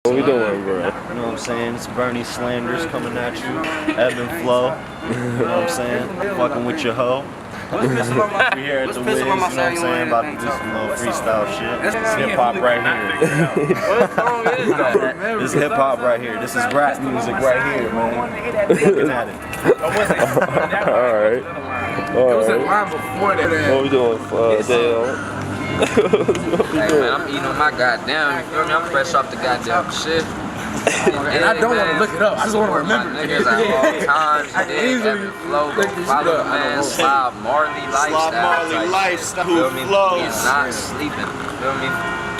What we doing, bro? You know what I'm saying? It's Bernie Slanders coming at you. Eb&Flow. You know what I'm saying? Fucking with your hoe. We here at the WIZ, you know what I'm saying? About to do some little freestyle shit. This is hip hop right here. What song is that? This is hip hop right here. This is rap music right here, man. Looking at it. Alright. It was in line before that. What we doing, Dale? Hey man, I'm eating on my goddamn, you feel me? I'm fresh off the goddamn shit. And I don't want to look it up, I just want to remember. Niggas at all times, Eb&Flow, go follow the man, Slob Marley Lifestyle. Slob Marley Lifestyle, who flows. He's not sleeping, feel me?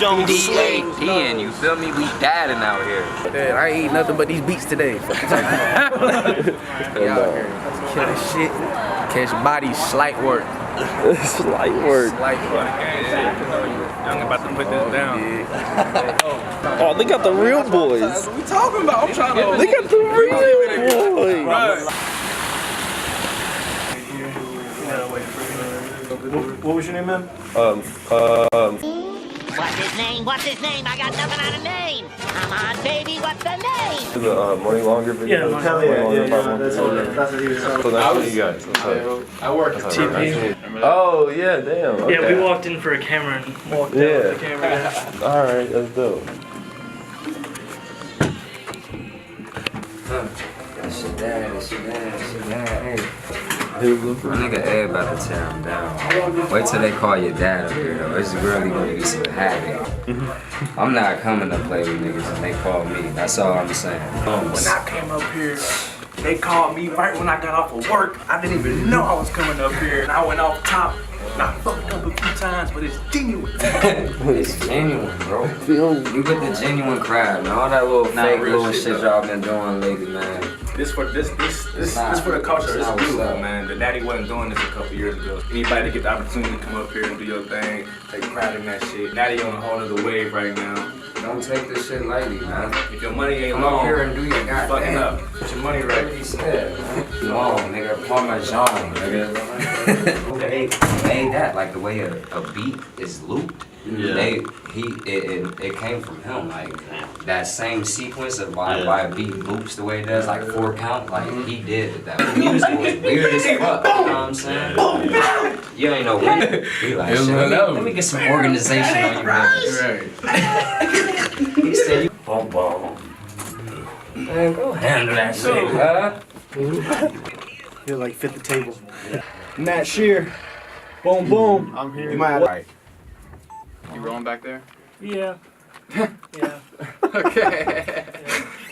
Don't D-A-D-N, you feel me? We dadding out here. Man, I ain't eat nothing but these beats today. Y'all here, killing shit, catch bodies, slight work. Slight work. Slight work. I'm about to put this down. Oh, they got the real boys. What we talking about? I'm trying to. They got the real boys. What was your name, man? What's his name? What's his name? I got nothing on a name. Come on, baby, what's the name? The Money Longer video. Yeah, hell yeah. That's what he was talking about. So that's what you guys. I work at TP. Oh yeah, damn. Okay. Yeah, we walked in for a camera and walked out with the camera. Alright, that's dope. That's your dad. My nigga Ed about to tear him down. Wait till they call your dad up here though. It's really gonna be some havoc. I'm not coming to play with niggas and they call me. That's all I'm saying. When I came up here, they called me right when I got off of work. I didn't even know I was coming up here, and I went off top. And I fucked up a few times, but it's genuine. It's genuine, bro. You get the genuine crowd, man. All that little fake little shit y'all been doing lately, man. This for the culture. This is beautiful, man. The daddy wasn't doing this a couple years ago. Anybody to get the opportunity to come up here and do your thing, take pride in that shit. Daddy on a whole other wave right now. Don't take this shit lightly, man. If your money ain't Come long, up here and do your fucking goddamn. up. Put your money right. He said, man. Long, nigga. Parmesan, nigga. They made that like the way a beat is looped. Yeah. It came from him, like that same sequence of why a beat loops the way it does, like 4 count, like he did it. That music was weird as fuck, you know what I'm saying? You ain't know what we like shit. Let me get some organization on you, man. He said you boom boom. Man, go handle that shit, huh? He'll like fit the table. Matt Shear. Boom boom. I'm here. You might have right. You rolling back there? Yeah. Yeah. Okay.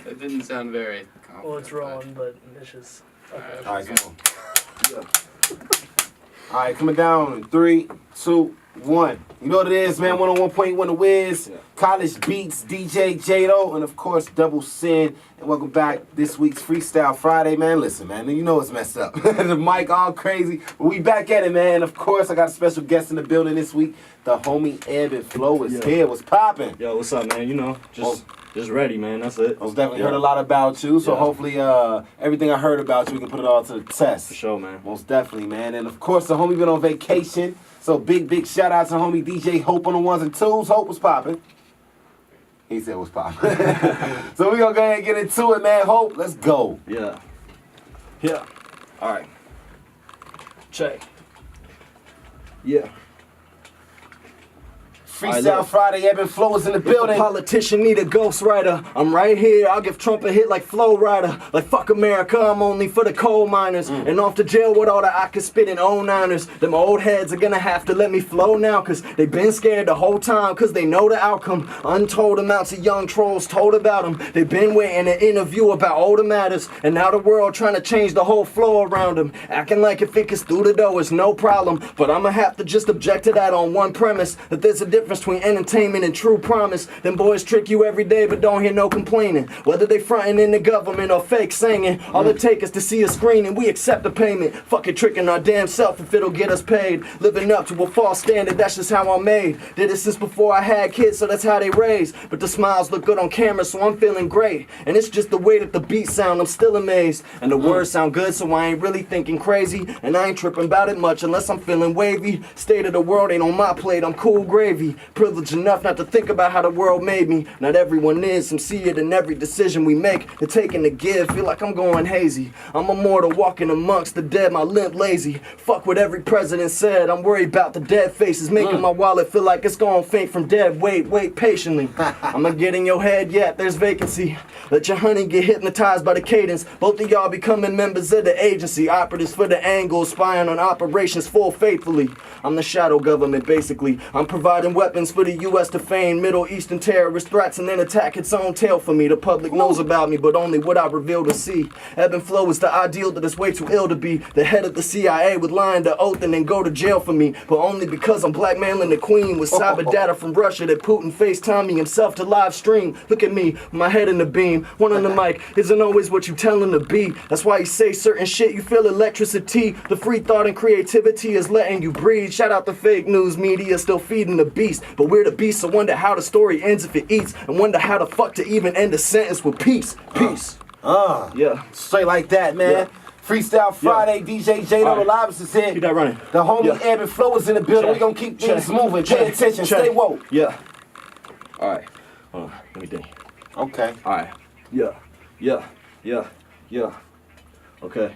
That didn't sound very confident. Well, it's rolling, but it's just. Okay. Alright, come on. Alright, coming down in 3, 2, 1. You know what it is, man. 101.1 The WIZ, College Beats, DJ Jado, and of course DBLCIN. And welcome back this week's Freestyle Friday, man. Listen, man, you know it's messed up. The mic all crazy. But we back at it, man. Of course, I got a special guest in the building this week. The homie Eb&Flow is here. What's poppin'? Yo, what's up, man? You know, just ready, man. That's it. I was definitely heard a lot about you, so hopefully everything I heard about you, we can put it all to the test. For sure, man. Most definitely, man. And of course, the homie been on vacation. So big shout out to homie DJ Hope on the ones and twos. Hope was popping. He said was popping. So we gonna go ahead and get into it, man. Hope, let's go. Yeah. Yeah. All right. Check. Yeah. Freestyle Friday, Eb&Flow is in the building. If a politician need a ghostwriter, I'm right here. I'll give Trump a hit like Flow Rider. Like fuck America, I'm only for the coal miners. And off to jail with all the I can spit in 09ers. Them old heads are gonna have to let me flow now, cause they been scared the whole time, cause they know the outcome. Untold amounts of young trolls told about them. They been waiting an interview about older matters, and now the world trying to change the whole flow around them. Acting like if it gets through the door, it's no problem. But I'ma have to just object to that on one premise, that there's a difference between entertainment and true promise. Them boys trick you every day but don't hear no complaining. Whether they frontin' in the government or fake singing, all it take is to see a screen and we accept the payment. Fucking tricking our damn self if it'll get us paid. Living up to a false standard, that's just how I'm made. Did it since before I had kids, so that's how they raised. But the smiles look good on camera, so I'm feeling great. And it's just the way that the beats sound, I'm still amazed. And the words sound good, so I ain't really thinking crazy. And I ain't tripping about it much unless I'm feeling wavy. State of the world ain't on my plate, I'm cool gravy. Privileged enough not to think about how the world made me. Not everyone is, some see it in every decision we make. The take and the give, feel like I'm going hazy. I'm immortal walking amongst the dead, my limp lazy. Fuck what every president said, I'm worried about the dead faces. Making my wallet feel like it's gonna faint from dead. Wait patiently. I'ma get in your head yet, there's vacancy. Let your honey get hypnotized by the cadence. Both of y'all becoming members of the agency. Operatives for the angles, spying on operations full faithfully. I'm the shadow government basically. I'm providing weapons for the US to feign Middle Eastern terrorist threats and then attack its own tail for me. The public knows about me, but only what I reveal to see. Eb&Flow is the ideal that is way too ill to be. The head of the CIA would lie under oath and then go to jail for me. But only because I'm blackmailing the queen with cyber data from Russia that Putin FaceTiming himself to live stream. Look at me, my head in the beam. One on the mic isn't always what you tell him to be. That's why you say certain shit, you feel electricity. The free thought and creativity is letting you breathe. Shout out the fake news media still feeding the beast. But we're the beast, so wonder how the story ends if it eats. And wonder how the fuck to even end a sentence with peace. Peace. Yeah. Straight like that, man. Yeah. Freestyle Friday, DJ Jado, the Lobs is here. Keep that running. The homie Eb&Flow is in the building. We gonna keep things moving. Pay attention. Stay woke. Yeah. Alright. Hold on. Let me think. Okay. Alright. Yeah. Okay.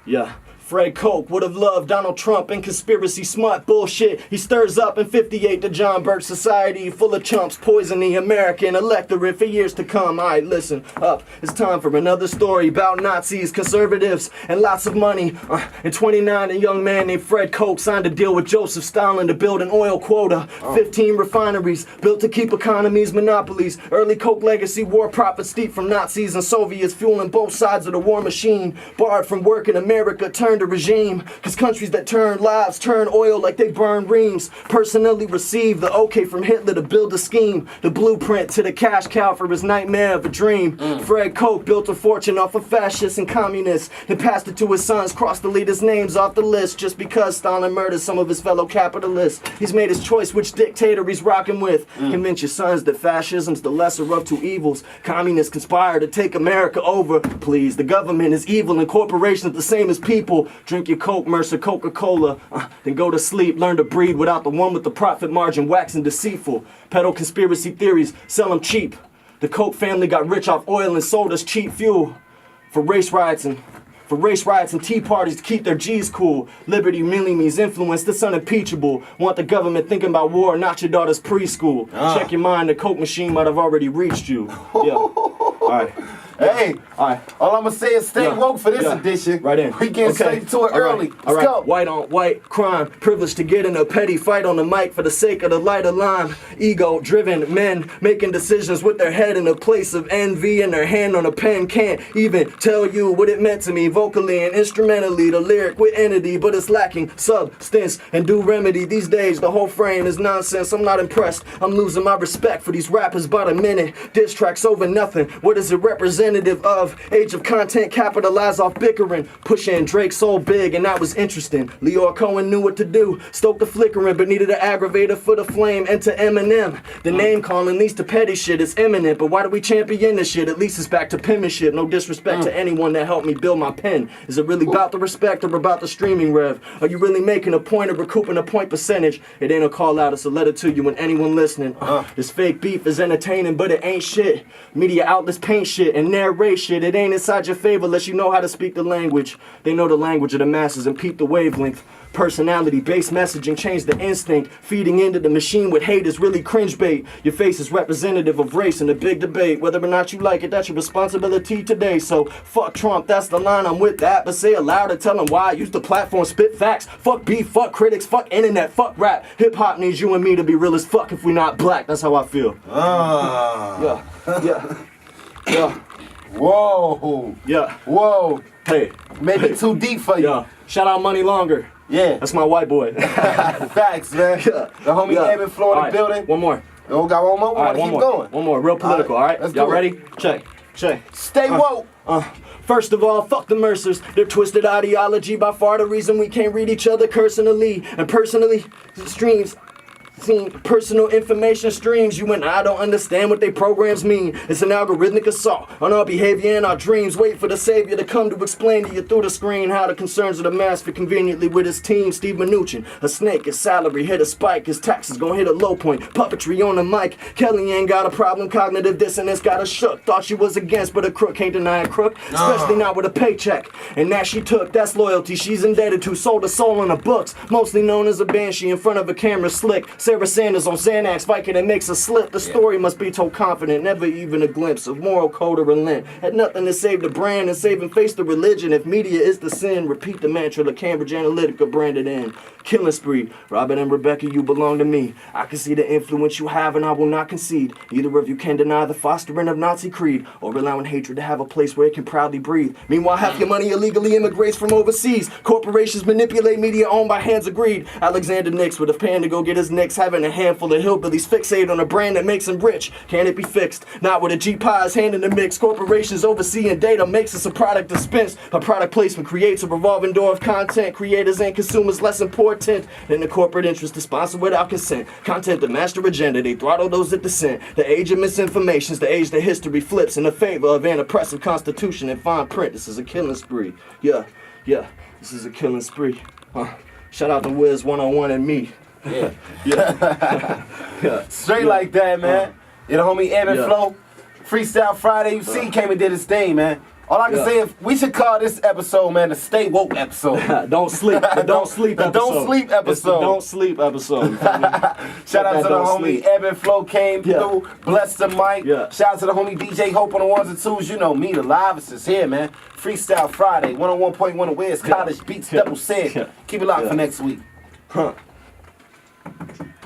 Yeah. Fred Koch would have loved Donald Trump and conspiracy smart bullshit. He stirs up in 58 the John Birch society full of chumps, poison the American electorate for years to come. Alright, listen up. It's time for another story about Nazis, conservatives, and lots of money. In 29, a young man named Fred Koch signed a deal with Joseph Stalin to build an oil quota. 15 refineries built to keep economies monopolies. Early Koch legacy war profits steep from Nazis and Soviets fueling both sides of the war machine. Barred from work in America, turned to regime. Cause countries that turn lives turn oil like they burn reams. Personally received the okay from Hitler to build a scheme. The blueprint to the cash cow for his nightmare of a dream. Fred Koch built a fortune off of fascists and communists. Then passed it to his sons, crossed the leaders' names off the list. Just because Stalin murdered some of his fellow capitalists. He's made his choice which dictator he's rocking with. Convince your sons that fascism's the lesser of two evils. Communists conspire to take America over. Please, the government is evil and corporations the same as people. Drink your Coke, Mercer, Coca-Cola, then go to sleep. Learn to breathe without the one with the profit margin waxing deceitful. Peddle conspiracy theories, sell them cheap. The Koch family got rich off oil and sold us cheap fuel. For race riots and tea parties to keep their G's cool. Liberty really means influence that's unimpeachable. Want the government thinking about war, not your daughter's preschool. Check your mind, the Coke machine might have already reached you. Yeah. Alright. Hey, all I'm gonna say is stay woke for this edition. Right in. We getting straight to it early. Let's go. White on white crime, privileged to get in a petty fight on the mic for the sake of the light of line. Ego-driven men making decisions with their head in a place of envy and their hand on a pen. Can't even tell you what it meant to me vocally and instrumentally. The lyric with entity, but it's lacking substance and due remedy. These days the whole frame is nonsense. I'm not impressed. I'm losing my respect for these rappers by the minute. Diss tracks over nothing. What does it represent? Of age of content, capitalize off bickering, pushing Drake so big, and that was interesting. Leor Cohen knew what to do, stoked the flickering, but needed an aggravator for the flame. Enter Eminem. The name calling leads to petty shit, it's imminent, but why do we champion this shit? At least it's back to penmanship. No disrespect to anyone that helped me build my pen. Is it really about the respect or about the streaming rev? Are you really making a point of recouping a point percentage? It ain't a call out, it's a letter to you and anyone listening. This fake beef is entertaining, but it ain't shit. Media outlets paint shit and narrate shit. It ain't inside your favor unless you know how to speak the language. They know the language of the masses and peep the wavelength. Personality-based messaging changed the instinct. Feeding into the machine with hate is really cringe bait. Your face is representative of race in a big debate. Whether or not you like it, that's your responsibility today. So fuck Trump, that's the line, I'm with that. But say it loud and tell him why I use the platform, spit facts. Fuck beef, fuck critics, fuck internet, fuck rap. Hip-hop needs you and me to be real as fuck if we not black. That's how I feel. Yeah. Whoa. Yeah. Whoa. Hey. Maybe too deep for you. Yeah. Shout out Money Longer. Yeah. That's my white boy. Facts, man. The homie Eb&Flow in the building. One more. Oh, got one more? We want to keep going. One more. Real political, all right? Y'all ready? Check. Stay woke. First of all, fuck the Mercers. Their twisted ideology by far the reason we can't read each other personally. And personally, streams Personal information streams. You and I don't understand what they programs mean. It's an algorithmic assault on our behavior and our dreams. Wait for the savior to come to explain to you through the screen how the concerns of the mass fit conveniently with his team. Steve Mnuchin, a snake, his salary hit a spike, his taxes gon' hit a low point. Puppetry on the mic. Kelly ain't got a problem, cognitive dissonance got her shook. Thought she was against, but a crook can't deny a crook, especially not with a paycheck. And that she took, that's loyalty she's indebted to. Sold her soul in the books, mostly known as a banshee in front of a camera slick. Sarah Sanders on Xanax, Viking and makes a slip. The story must be told confident, never even a glimpse of moral code or relent. Had nothing to save the brand and save and face the religion. If media is the sin, repeat the mantra the Cambridge Analytica branded in. Killing spree, Robert and Rebecca, you belong to me. I can see the influence you have and I will not concede. Either of you can deny the fostering of Nazi creed or allowing hatred to have a place where it can proudly breathe. Meanwhile, half your money illegally immigrates from overseas. Corporations manipulate media owned by hands of greed. Alexander Nix with a pan to go get his nicks, having a handful of hillbillies fixate on a brand that makes him rich. Can it be fixed? Not with a G-Pie's hand in the mix. Corporations overseeing data makes us a product dispensed. A product placement creates a revolving door of content. Creators and consumers less important than the corporate interest to sponsor without consent. Content the master agenda, they throttle those that dissent. The age of misinformation is the age that history flips in the favor of an oppressive constitution and fine print. This is a killing spree. Yeah, this is a killing spree. Shout out to WIZ 101 and me. Yeah. Straight like that, man. You know, homie Eb&Flow, Freestyle Friday. You see, came and did his thing, man. All I can say is we should call this episode, man, the Stay Woke episode. Don't sleep. The don't sleep the episode. Don't sleep episode. It's the don't sleep episode. Shout out to the homie Eb&Flow came through. Bless the mic. Shout out to the homie DJ Hope on the ones and twos. You know me, the livest is here, man. Freestyle Friday, 101.1 of WIZ, College Beats, WIZ. Keep it locked for next week.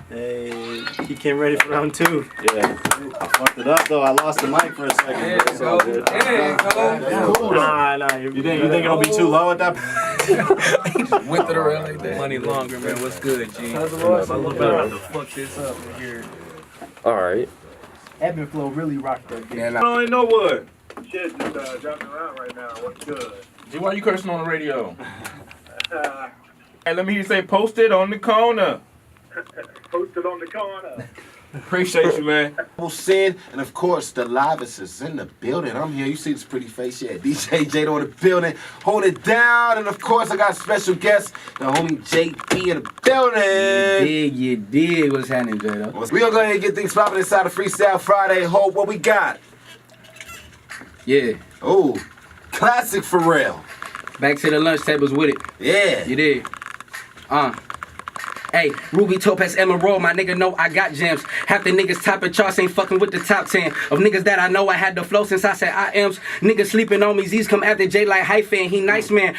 Hey, he came ready for round two. Yeah. I fucked it up though. I lost the mic for a second. It's all good. Cool. Nah. You think it'll be too low at that point? He just whipped it around like that. Money longer, man. What's good, G? I'm a little bit about to fuck this up here. Alright. Eb&Flow really rocked that bitch. I don't even know what. Shit, just jumping around right now. What's good? G, why you cursing on the radio? Hey, let me hear you say, post it on the corner. Posted on the corner. Appreciate you, man. WIZ, and of course, the livest is in the building. I'm here. You see this pretty face? Yeah, DJ Jado in the building. Hold it down. And of course, I got special guest, the homie Jaybee in the building. You did. What's happening, Jado? We're going to go ahead and get things popping inside of Freestyle Friday. Hope, what we got? Yeah. Oh, classic for real. Back to the lunch tables with it. Yeah. You did. Hey, Ruby, Topaz, Emerald, my nigga know I got gems. Half the niggas topping charts ain't fucking with the top 10. Of niggas that I know I had the flow since I said I am. Niggas sleeping on me, Z's come after J like hyphen, he nice man.